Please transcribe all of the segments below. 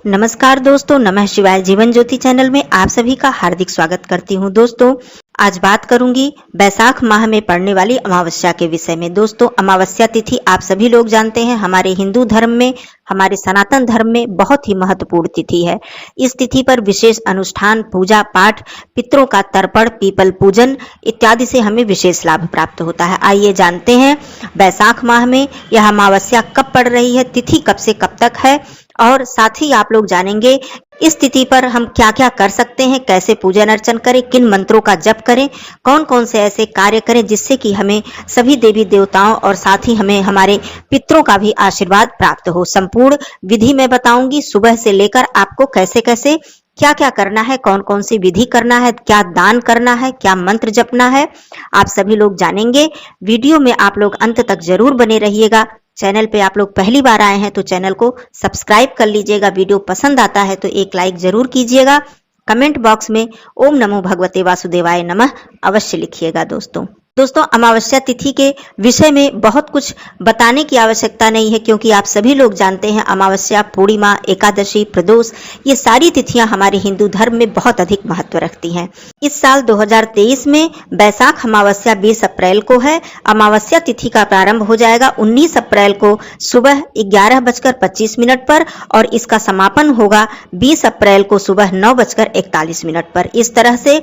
नमस्कार दोस्तों, नमः शिवाय। जीवन ज्योति चैनल में आप सभी का हार्दिक स्वागत करती हूं। दोस्तों, आज बात करूंगी बैसाख माह में पड़ने वाली अमावस्या के विषय में। दोस्तों, अमावस्या तिथि आप सभी लोग जानते हैं, हमारे हिंदू धर्म में, हमारे सनातन धर्म में बहुत ही महत्वपूर्ण तिथि है। इस तिथि पर विशेष अनुष्ठान, पूजा पाठ, पितरों का तर्पण, पीपल पूजन इत्यादि से हमें विशेष लाभ प्राप्त होता है। आइए जानते हैं बैसाख माह में यह अमावस्या कब पड़ रही है, तिथि कब से कब तक है, और साथ ही आप लोग जानेंगे इस तिथि पर हम क्या क्या कर सकते हैं, कैसे पूजन अर्चन करें, किन मंत्रों का जप करें, कौन कौन से ऐसे कार्य करें जिससे कि हमें सभी देवी देवताओं और साथ ही हमें हमारे पितरों का भी आशीर्वाद प्राप्त हो। संपूर्ण विधि मैं बताऊंगी, सुबह से लेकर आपको कैसे कैसे क्या क्या करना है, कौन कौन सी विधि करना है, क्या दान करना है, क्या मंत्र जपना है, आप सभी लोग जानेंगे। वीडियो में आप लोग अंत तक जरूर बने रहिएगा। चैनल पे आप लोग पहली बार आए हैं तो चैनल को सब्सक्राइब कर लीजिएगा। वीडियो पसंद आता है तो एक लाइक जरूर कीजिएगा। कमेंट बॉक्स में ओम नमो भगवते वासुदेवाय नमः अवश्य लिखिएगा। दोस्तों, अमावस्या तिथि के विषय में बहुत कुछ बताने की आवश्यकता नहीं है, क्योंकि आप सभी लोग जानते हैं अमावस्या, पूर्णिमा, एकादशी, प्रदोष ये सारी तिथियां हमारे हिंदू धर्म में बहुत अधिक महत्व रखती हैं। इस साल 2023 में बैसाख अमावस्या 20 अप्रैल को है। अमावस्या तिथि का प्रारंभ हो जाएगा 19 अप्रैल को सुबह 11:25 पर और इसका समापन होगा 20 अप्रैल को सुबह 9:41 पर। इस तरह से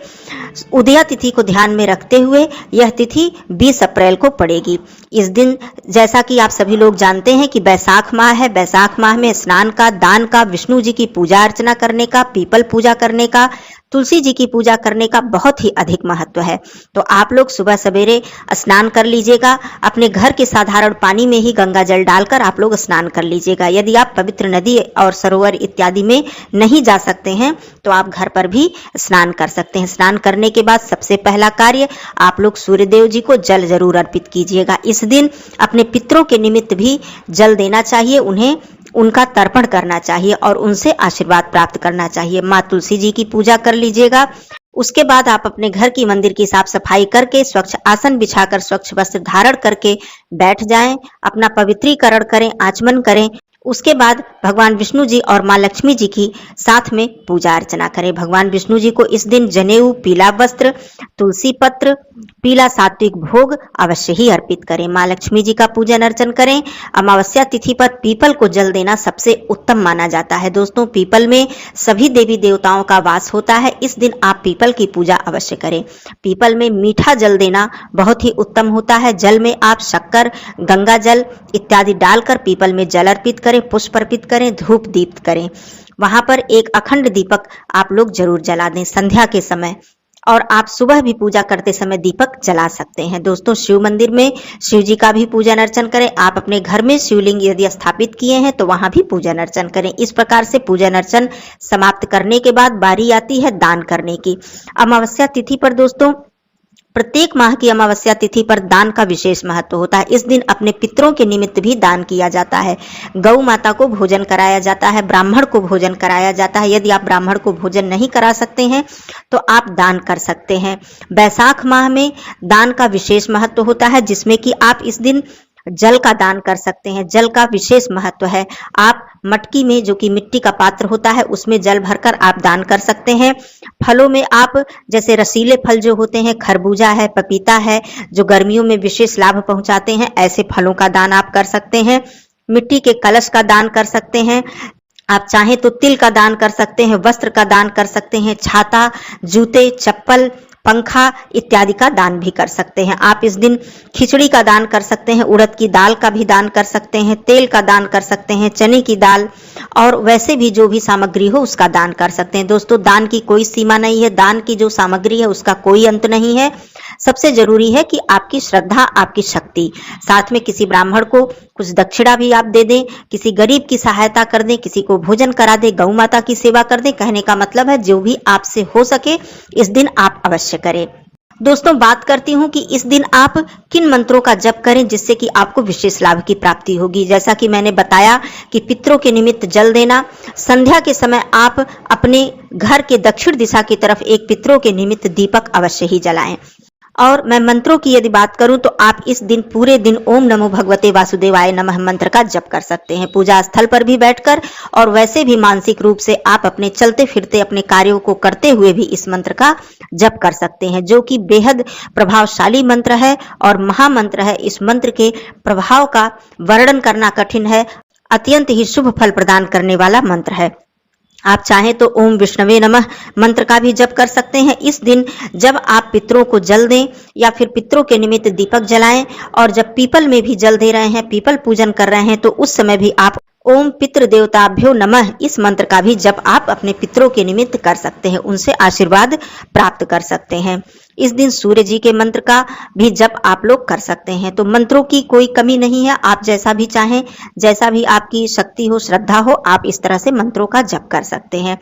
उदया तिथि को ध्यान में रखते हुए यह तिथि 20 अप्रैल को पड़ेगी। इस दिन जैसा कि आप सभी लोग जानते हैं कि बैसाख माह है। बैसाख माह में स्नान का, दान का, विष्णु जी की पूजा अर्चना करने का, पीपल पूजा करने का, तुलसी जी की पूजा करने का बहुत ही अधिक महत्व है। तो आप लोग सुबह सवेरे स्नान कर लीजिएगा। अपने घर के साधारण पानी में ही गंगा जल डालकर आप लोग स्नान कर लीजिएगा। यदि आप पवित्र नदी और सरोवर इत्यादि में नहीं जा सकते हैं तो आप घर पर भी स्नान कर सकते हैं। स्नान करने के बाद सबसे पहला कार्य आप लोग सूर्यदेव जी को जल जरूर अर्पित कीजिएगा। इस दिन अपने पितरों के निमित्त भी जल देना चाहिए, उन्हें उनका तर्पण करना चाहिए और उनसे आशीर्वाद प्राप्त करना चाहिए। माँ तुलसी जी की पूजा कर लीजिएगा। उसके बाद आप अपने घर की, मंदिर की साफ सफाई करके, स्वच्छ आसन बिछाकर, स्वच्छ वस्त्र धारण करके बैठ जाएं। अपना पवित्रीकरण करें, आचमन करें। उसके बाद भगवान विष्णु जी और माँ लक्ष्मी जी की साथ में पूजा अर्चना करें। भगवान विष्णु जी को इस दिन जनेऊ, पीला वस्त्र, तुलसी पत्र, पीला सात्विक भोग अवश्य ही अर्पित करें। माँ लक्ष्मी जी का पूजन अर्चन करें। अमावस्या तिथि पर पीपल को जल देना सबसे उत्तम माना जाता है। दोस्तों, पीपल में सभी देवी देवताओं का वास होता है। इस दिन आप पीपल की पूजा अवश्य करें। पीपल में मीठा जल देना बहुत ही उत्तम होता है। जल में आप शक्कर, गंगा जल इत्यादि डालकर पीपल में जल अर्पित करें, पुष्प अर्पित करें, धूप दीप करें। वहां पर एक अखंड दीपक आप लोग जरूर जला दें संध्या के समय, और आप सुबह भी पूजा करते समय दीपक जला सकते हैं। दोस्तों, शिव मंदिर में शिव जी का भी पूजन अर्चन करें। आप अपने घर में शिवलिंग यदि स्थापित किए हैं तो वहां भी पूजन अर्चन करें। इस प्रकार से पूजन अर्चन समाप्त करने के बाद बारी आती है दान करने की। अमावस्या तिथि पर दोस्तों, प्रत्येक माह की अमावस्या तिथि पर दान का विशेष महत्व होता है। इस दिन अपने पितरों के निमित्त भी दान किया जाता है। गौ माता को भोजन कराया जाता है, ब्राह्मण को भोजन कराया जाता है। यदि आप ब्राह्मण को भोजन नहीं करा सकते हैं तो आप दान कर सकते हैं। बैसाख माह में दान का विशेष महत्व होता है, जिसमें कि आप इस दिन जल का दान कर सकते हैं। जल का विशेष महत्व है। आप मटकी में, जो कि मिट्टी का पात्र होता है, उसमें जल भरकर आप दान कर सकते हैं। फलों में आप जैसे रसीले फल जो होते हैं, खरबूजा है, पपीता है, जो गर्मियों में विशेष लाभ पहुंचाते हैं, ऐसे फलों का दान आप कर सकते हैं। मिट्टी के कलश का दान कर सकते हैं। आप चाहें तो तिल का दान कर सकते हैं, वस्त्र का दान कर सकते हैं, छाता, जूते, चप्पल, पंखा इत्यादि का दान भी कर सकते हैं। आप इस दिन खिचड़ी का दान कर सकते हैं, उड़द की दाल का भी दान कर सकते हैं, तेल का दान कर सकते हैं, चने की दाल, और वैसे भी जो भी सामग्री हो उसका दान कर सकते हैं। दोस्तों, दान की कोई सीमा नहीं है। दान की जो सामग्री है उसका कोई अंत नहीं है। सबसे जरूरी है कि आपकी श्रद्धा, आपकी शक्ति। साथ में किसी ब्राह्मण को कुछ दक्षिणा भी आप दे दें, किसी गरीब की सहायता कर दें, किसी को भोजन करा दें, गौ माता की सेवा कर दें। कहने का मतलब है जो भी आपसे हो सके इस दिन आप अवश्य करें। दोस्तों, बात करती हूं कि इस दिन आप किन मंत्रों का जप करें जिससे कि आपको विशेष लाभ की प्राप्ति होगी। जैसा कि मैंने बताया कि पितरों के निमित्त जल देना। संध्या के समय आप अपने घर के दक्षिण दिशा की तरफ एक पितरों के निमित्त दीपक अवश्य ही जलाएं। और मैं मंत्रों की यदि बात करूं तो आप इस दिन पूरे दिन ओम नमो भगवते वासुदेवाय नमः मंत्र का जप कर सकते हैं, पूजा स्थल पर भी बैठकर, और वैसे भी मानसिक रूप से आप अपने चलते फिरते अपने कार्यों को करते हुए भी इस मंत्र का जप कर सकते हैं, जो कि बेहद प्रभावशाली मंत्र है और महामंत्र है। इस मंत्र के प्रभाव का वर्णन करना कठिन है, अत्यंत ही शुभ फल प्रदान करने वाला मंत्र है। आप चाहें तो ओम विष्णवे नमः मंत्र का भी जप कर सकते हैं। इस दिन जब आप पितरों को जल दें या फिर पितरों के निमित्त दीपक जलाएं, और जब पीपल में भी जल दे रहे हैं, पीपल पूजन कर रहे हैं, तो उस समय भी आप ओम पितृ देवताभ्यो नमः इस मंत्र का भी जप आप अपने पितरों के निमित्त कर सकते हैं, उनसे आशीर्वाद प्राप्त कर सकते हैं। इस दिन सूर्य जी के मंत्र का भी जप आप लोग कर सकते हैं। तो मंत्रों की कोई कमी नहीं है, आप जैसा भी चाहें, जैसा भी आपकी शक्ति हो, श्रद्धा हो, आप इस तरह से मंत्रों का जप कर सकते हैं।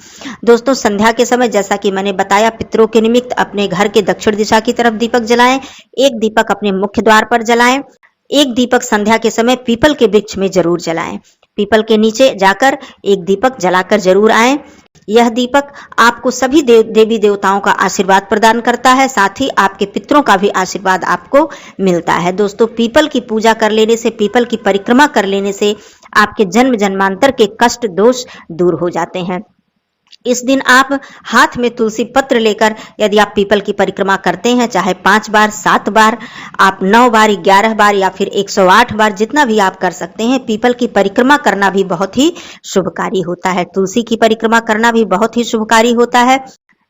दोस्तों, संध्या के समय जैसा कि मैंने बताया, पितरों के निमित्त अपने घर के दक्षिण दिशा की तरफ दीपक जलाएं, एक दीपक अपने मुख्य द्वार पर जलाएं, एक दीपक संध्या के समय पीपल के वृक्ष में जरूर जलाएं, पीपल के नीचे जाकर एक दीपक जलाकर जरूर आएं। यह दीपक आपको सभी देवी देवताओं का आशीर्वाद प्रदान करता है, साथ ही आपके पितरों का भी आशीर्वाद आपको मिलता है। दोस्तों, पीपल की पूजा कर लेने से, पीपल की परिक्रमा कर लेने से आपके जन्म जन्मांतर के कष्ट दोष दूर हो जाते हैं। इस दिन आप हाथ में तुलसी पत्र लेकर यदि आप पीपल की परिक्रमा करते हैं, चाहे 5 बार, 7 बार, आप 9 बार, 11 बार या फिर 108 बार, जितना भी आप कर सकते हैं, पीपल की परिक्रमा करना भी बहुत ही शुभकारी होता है। तुलसी की परिक्रमा करना भी बहुत ही शुभकारी होता है।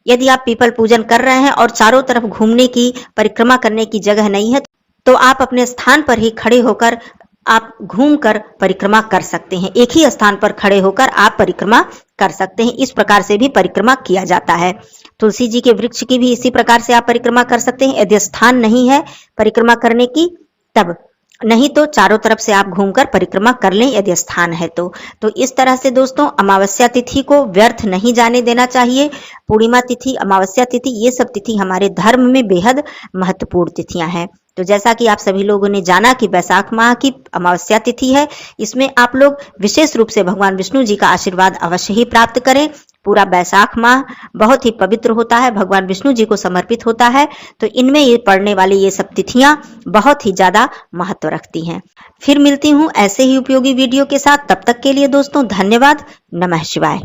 यदि आप पीपल पूजन कर रहे हैं और चारों तरफ घूमने की, परिक्रमा करने की जगह नहीं है, तो आप अपने स्थान पर ही खड़े होकर आप घूमकर परिक्रमा कर सकते हैं। एक ही स्थान पर खड़े होकर आप परिक्रमा कर सकते हैं। इस प्रकार से भी परिक्रमा किया जाता है। तुलसी जी के वृक्ष की भी इसी प्रकार से आप परिक्रमा कर सकते हैं, यदि स्थान नहीं है परिक्रमा करने की तब, नहीं तो चारों तरफ से आप घूमकर परिक्रमा कर लें यदि स्थान है तो इस तरह से दोस्तों, अमावस्या तिथि को व्यर्थ नहीं जाने देना चाहिए। पूर्णिमा तिथि, अमावस्या तिथि, ये सब तिथि हमारे धर्म में बेहद महत्वपूर्ण तिथियां हैं। तो जैसा कि आप सभी लोगों ने जाना कि वैशाख माह की अमावस्या तिथि है, इसमें आप लोग विशेष रूप से भगवान विष्णु जी का आशीर्वाद अवश्य ही प्राप्त करें। पूरा वैशाख माह बहुत ही पवित्र होता है, भगवान विष्णु जी को समर्पित होता है, तो इनमें ये पड़ने वाली ये सब तिथियां बहुत ही ज्यादा महत्व रखती हैं। फिर मिलती हूं ऐसे ही उपयोगी वीडियो के साथ, तब तक के लिए दोस्तों धन्यवाद। नमः शिवाय।